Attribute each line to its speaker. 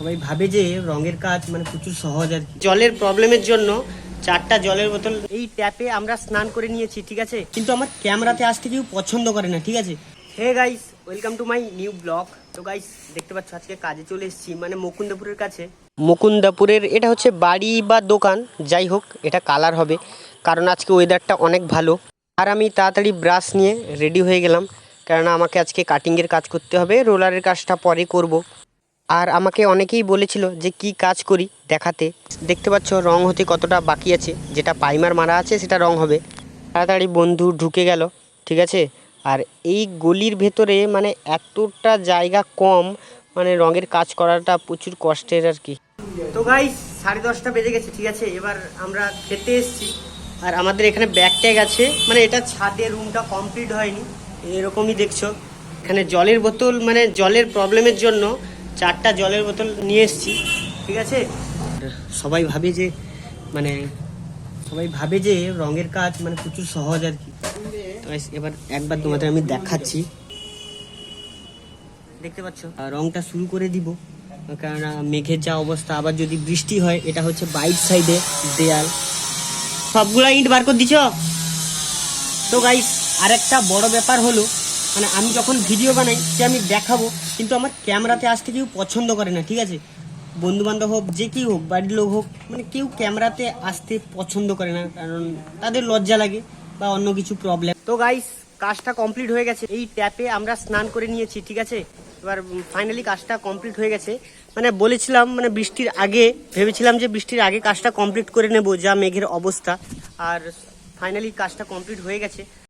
Speaker 1: সবাই ভাবে যে রঙের কাজ মানে প্রচুর সহজ আর কি। জলের প্রবলেমের জন্য 4টা জলের বোতল এই ট্যাপে আমরা স্নান করে নিয়েছি, ঠিক আছে। কিন্তু আমার ক্যামেরাতে আসতে কেউ পছন্দ করে না, ঠিক আছে। Hey guys, welcome to my new blog. তো গাইস দেখতে পাচ্ছ আজকে কাজে চলে এসেছি, মানে মুকুন্দপুরের কাছে। মুকুন্দপুরের এটা হচ্ছে বাড়ি বা দোকান, যাই হোক এটা কালার হবে, কারণ আজকে ওয়েদারটা অনেক ভালো। আর আমি তাড়াতাড়ি ব্রাশ নিয়ে রেডি হয়ে গেলাম, কারণ আমাকে আজকে কাটিংয়ের কাজ করতে হবে, রোলারের কাজটা পরে করব। আর আমাকে অনেকেই বলেছিল যে কি কাজ করি দেখাতে। দেখতে পাচ্ছ রং হতে কতটা বাকি আছে, যেটা প্রাইমার মারা আছে সেটা রং হবে। তাড়াতাড়ি বন্ধু ঢুকে গেল, ঠিক আছে। আর এই গলির ভেতরে মানে এতটা জায়গা কম, মানে রঙের কাজ করাটা প্রচুর কষ্টের আর কি। তো গাইস 10:30 বেজে গেছে, ঠিক আছে। এবার আমরা খেতে এসেছি, আর আমাদের এখানে ব্যাগ ট্যাগ আছে, মানে এটা ছাদের রুমটা কমপ্লিট হয়নি, এরকমই দেখছো। এখানে জলের বোতল, মানে জলের প্রবলেমের জন্য 4টা জলের বোতল নিয়ে এসেছি, ঠিক আছে। সবাই ভাবে যে মানে রঙের কাজ মানে প্রচুর সহজ আর কি। তো এবার একবার তোমাদের আমি দেখাচ্ছি, দেখতে পাচ্ছ। রংটা শুরু করে দিব, কারণ মেঘের যা অবস্থা, আবার যদি বৃষ্টি হয়। এটা হচ্ছে বাইট সাইডে দেয়াল, সবগুলা ইট বার করে দিছ। তো গাইস আরেকটা বড় ব্যাপার হলো, মানে আমি যখন ভিডিও বানাই সে আমি দেখাবো, কিন্তু আমার ক্যামেরাতে আসতে কেউ পছন্দ করে না, ঠিক আছে। বন্ধু বান্ধব হোক, যে কেউ হোক, বাড়ির লোক হোক, মানে কেউ ক্যামেরাতে আসতে পছন্দ করে না, কারণ তাদের লজ্জা লাগে বা অন্য কিছু প্রবলেম। তো গাইস কাজটা কমপ্লিট হয়ে গেছে, এই ট্যাপে আমরা স্নান করে নিয়েছি, ঠিক আছে। এবার ফাইনালি কাজটা কমপ্লিট হয়ে গেছে। মানে বলেছিলাম, মানে বৃষ্টির আগে ভেবেছিলাম যে বৃষ্টির আগে কাজটা কমপ্লিট করে নেব, যা মেঘের অবস্থা। আর ফাইনালি কাজটা কমপ্লিট হয়ে গেছে।